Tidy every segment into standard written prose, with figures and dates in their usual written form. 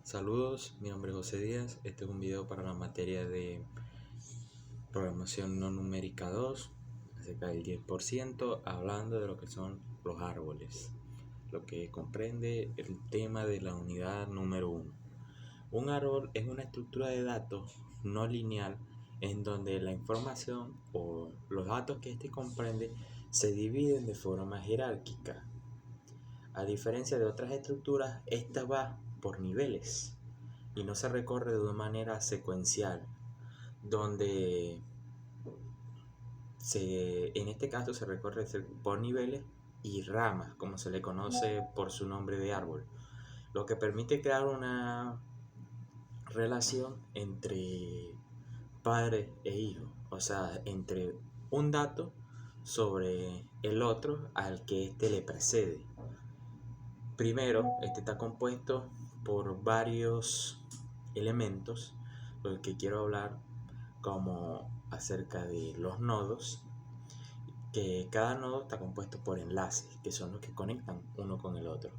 Saludos, mi nombre es José Díaz. Este es un video para la materia de programación no numérica 2, acerca del 10%, hablando de lo que son los árboles, lo que comprende el tema de la unidad número 1. Un árbol es una estructura de datos no lineal en donde la información o los datos que éste comprende se dividen de forma jerárquica. A diferencia de otras estructuras, esta va por niveles y no se recorre de una manera secuencial, donde en este caso se recorre por niveles y ramas, como se le conoce por su nombre de árbol, lo que permite crear una relación entre padre e hijo, o sea, entre un dato sobre el otro al que éste le precede. Primero, este está compuesto por varios elementos, los que quiero hablar como acerca de los nodos, que cada nodo está compuesto por enlaces, que son los que conectan uno con el otro.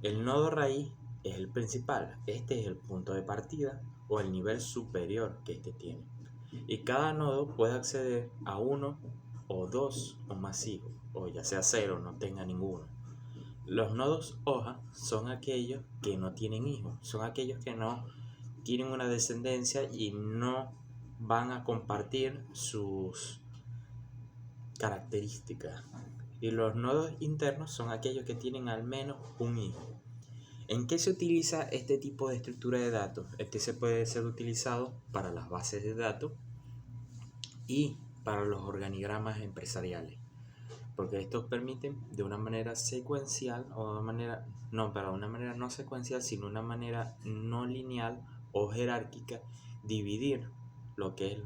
El nodo raíz es el principal, este es el punto de partida o el nivel superior que este tiene. Y cada nodo puede acceder a uno o dos o más hijos, o ya sea cero, no tenga ninguno. Los nodos hoja son aquellos que no tienen hijos, son aquellos que no tienen una descendencia y no van a compartir sus características. Y los nodos internos son aquellos que tienen al menos un hijo. ¿En qué se utiliza este tipo de estructura de datos? Este se puede ser utilizado para las bases de datos y para los organigramas empresariales, porque estos permiten de una manera secuencial o de una manera no secuencial, sino una manera no lineal o jerárquica, dividir lo que es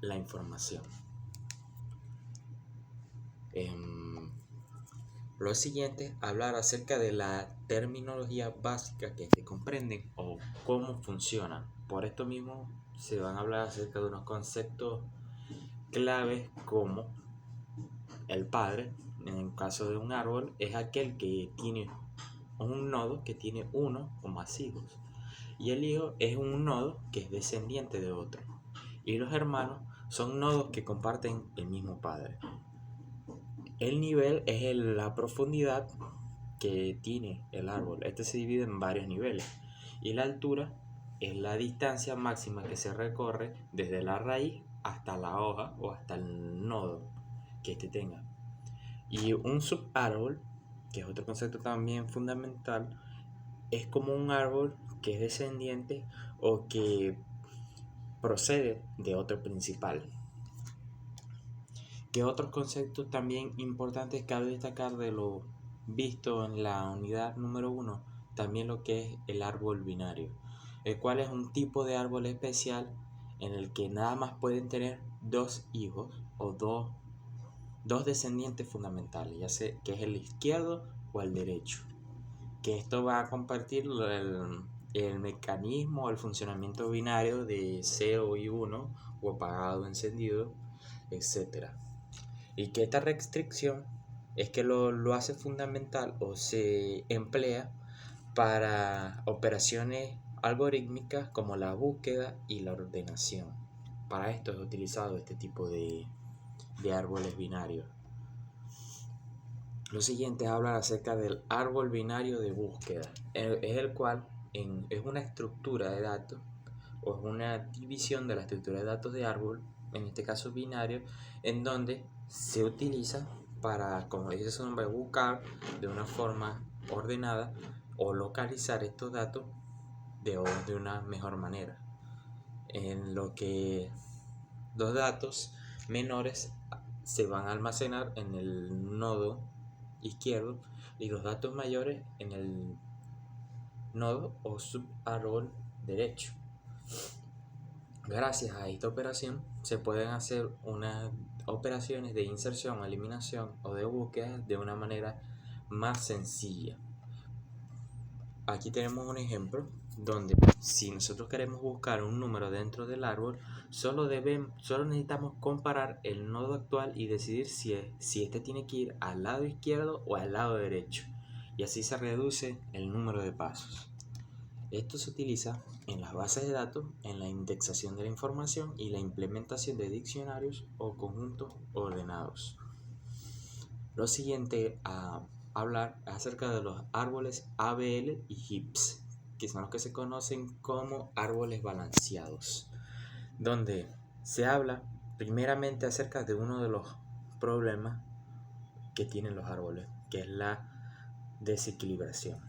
la información. Lo siguiente, hablar acerca de la terminología básica que se comprenden o cómo funcionan. Por esto mismo se van a hablar acerca de unos conceptos claves como el padre. En el caso de un árbol, es aquel que tiene un nodo que tiene uno o más hijos, y el hijo es un nodo que es descendiente de otro, y los hermanos son nodos que comparten el mismo padre. El nivel es la profundidad que tiene el árbol. Este se divide en varios niveles, y la altura es la distancia máxima que se recorre desde la raíz hasta la hoja o hasta el nodo que este tenga. Y un subárbol, que es otro concepto también fundamental, es como un árbol que es descendiente o que procede de otro principal. ¿Qué otros conceptos también importantes cabe destacar de lo visto en la unidad número 1? También lo que es el árbol binario, el cual es un tipo de árbol especial en el que nada más pueden tener dos hijos o dos descendientes fundamentales, ya sea que es el izquierdo o el derecho, que esto va a compartir el mecanismo, el funcionamiento binario de 0 y 1 o apagado, encendido, etcétera. Y que esta restricción es que lo hace fundamental o se emplea para operaciones algorítmicas como la búsqueda y la ordenación. Para esto es utilizado este tipo de árboles binarios. Lo siguiente es hablar acerca del árbol binario de búsqueda, es el cual es una estructura de datos o es una división de la estructura de datos de árbol, en este caso binario, en donde se utiliza para, como dice su nombre, buscar de una forma ordenada o localizar estos datos de una mejor manera, en lo que los datos menores se van a almacenar en el nodo izquierdo y los datos mayores en el nodo o subárbol derecho. Gracias a esta operación se pueden hacer unas operaciones de inserción, eliminación o de búsqueda de una manera más sencilla. Aquí tenemos un ejemplo donde si nosotros queremos buscar un número dentro del árbol, solo necesitamos comparar el nodo actual y decidir si este tiene que ir al lado izquierdo o al lado derecho, y así se reduce el número de pasos. Esto se utiliza en las bases de datos, en la indexación de la información y la implementación de diccionarios o conjuntos ordenados. Lo siguiente a hablar acerca de los árboles ABL y heaps, que son los que se conocen como árboles balanceados, donde se habla primeramente acerca de uno de los problemas que tienen los árboles, que es la desequilibración,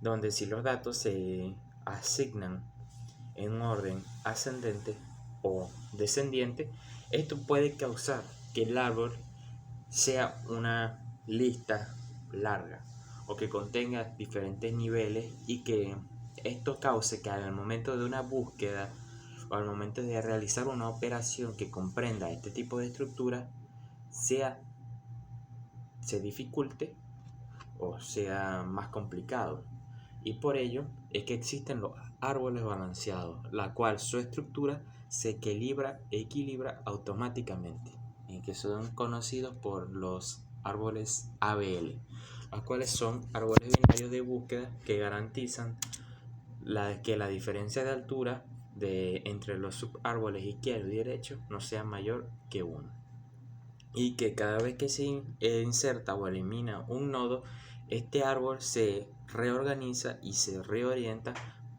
donde si los datos se asignan en un orden ascendente o descendiente, esto puede causar que el árbol sea una lista larga o que contenga diferentes niveles y que esto cause que al momento de una búsqueda o al momento de realizar una operación que comprenda este tipo de estructura se dificulte o sea más complicado. Y por ello es que existen los árboles balanceados, la cual su estructura se equilibra automáticamente, y que son conocidos por los árboles ABL, los cuales son árboles binarios de búsqueda que garantizan que la diferencia de altura entre los subárboles izquierdo y derecho no sea mayor que 1, y que cada vez que se inserta o elimina un nodo, este árbol se reorganiza y se reorienta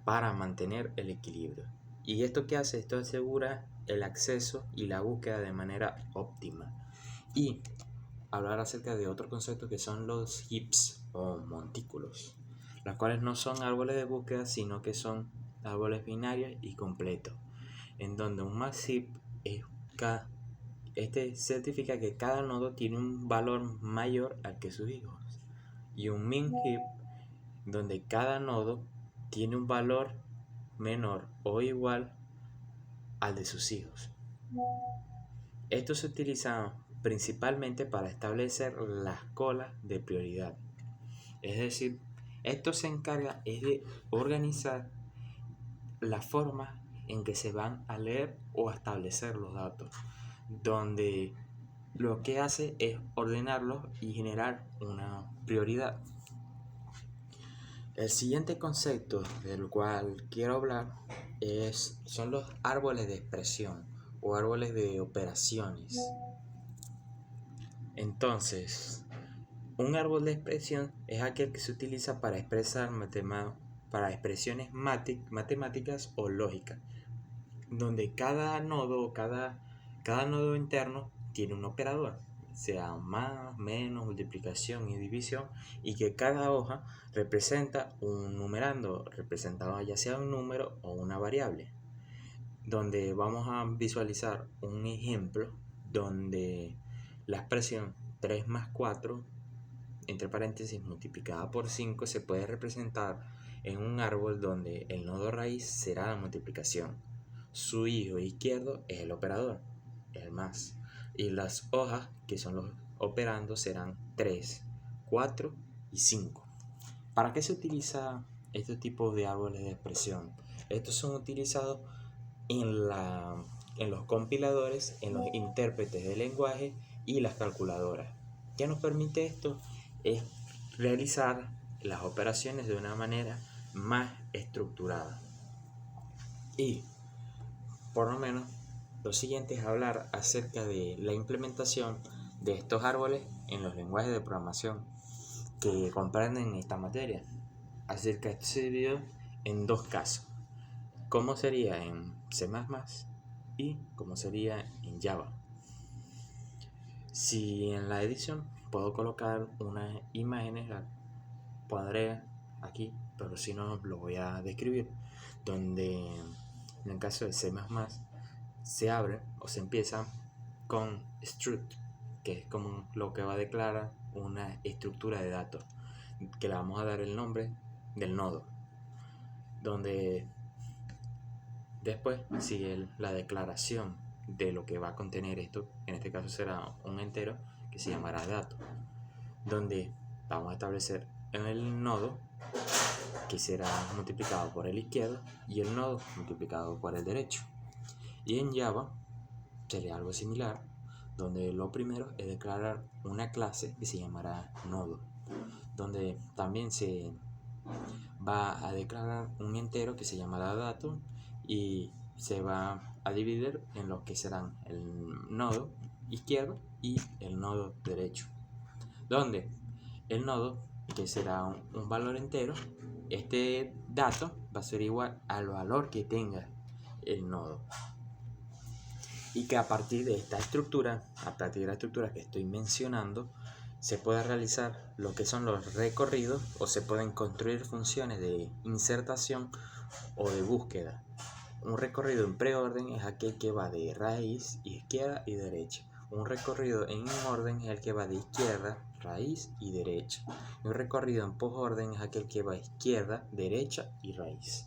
para mantener el equilibrio. ¿Y esto qué hace? Esto asegura el acceso y la búsqueda de manera óptima. Y hablar acerca de otro concepto que son los heaps o montículos, los cuales no son árboles de búsqueda, sino que son árboles binarios y completos, en donde un max heap es este certifica que cada nodo tiene un valor mayor al que sus hijos, y un min heap donde cada nodo tiene un valor menor o igual al de sus hijos. Esto se utiliza principalmente para establecer las colas de prioridad. Es decir, esto se encarga de organizar la forma en que se van a leer o a establecer los datos, donde lo que hace es ordenarlos y generar una prioridad. El siguiente concepto del cual quiero hablar son los árboles de expresión o árboles de operaciones. Entonces, un árbol de expresión es aquel que se utiliza para expresar para expresiones matemáticas o lógicas, donde cada nodo cada nodo interno tiene un operador, sea más, menos, multiplicación y división, y que cada hoja representa un numerando, representado ya sea un número o una variable, donde vamos a visualizar un ejemplo donde la expresión 3 más 4 entre paréntesis multiplicada por 5 se puede representar en un árbol donde el nodo raíz será la multiplicación, su hijo izquierdo es el operador, el más, y las hojas que son los operandos serán 3, 4 y 5. ¿Para qué se utiliza este tipo de árboles de expresión? Estos son utilizados en los compiladores, en los intérpretes de lenguaje y las calculadoras. ¿Qué nos permite esto? Es realizar las operaciones de una manera más estructurada. Y por lo menos lo siguiente es hablar acerca de la implementación de estos árboles en los lenguajes de programación que comprenden esta materia. Acerca de esto se dividió en dos casos: cómo sería en C++ y cómo sería en Java. Si en la edición puedo colocar unas imágenes, las pondré aquí, pero si no lo voy a describir, donde en el caso de C++ se abre o se empieza con struct, que es como lo que va a declarar una estructura de datos, que le vamos a dar el nombre del nodo, donde después sigue la declaración de lo que va a contener esto. En este caso será un entero que se llamará dato, donde vamos a establecer en el nodo que será multiplicado por el izquierdo y el nodo multiplicado por el derecho. Y en Java sería algo similar, donde lo primero es declarar una clase que se llamará nodo, donde también se va a declarar un entero que se llamará datum y se va a dividir en lo que serán el nodo izquierdo y el nodo derecho, donde el nodo, que será un valor entero, este dato va a ser igual al valor que tenga el nodo, y que a partir de esta estructura, a partir de la estructura que estoy mencionando, se puede realizar lo que son los recorridos, o se pueden construir funciones de insertación o de búsqueda. Un recorrido en preorden es aquel que va de raíz, izquierda y derecha. Un recorrido en orden es el que va de izquierda, raíz y derecha. Y un recorrido en posorden es aquel que va izquierda, derecha y raíz.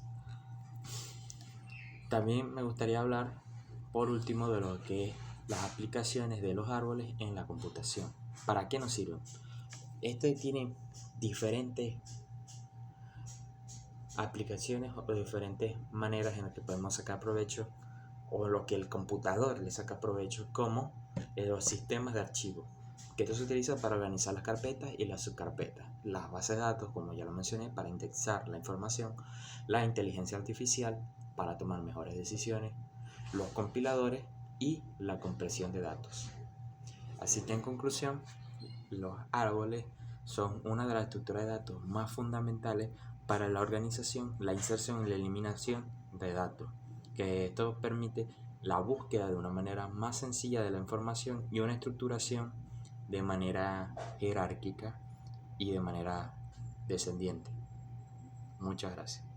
También me gustaría hablar, por último, de lo que es las aplicaciones de los árboles en la computación. ¿Para qué nos sirven? Este tiene diferentes aplicaciones o diferentes maneras en las que podemos sacar provecho, o lo que el computador le saca provecho, como los sistemas de archivos, que esto se utiliza para organizar las carpetas y las subcarpetas, las bases de datos, como ya lo mencioné, para indexar la información, la inteligencia artificial para tomar mejores decisiones, los compiladores y la compresión de datos. Así que en conclusión, los árboles son una de las estructuras de datos más fundamentales para la organización, la inserción y la eliminación de datos, que esto permite la búsqueda de una manera más sencilla de la información y una estructuración de manera jerárquica y de manera descendiente. Muchas gracias.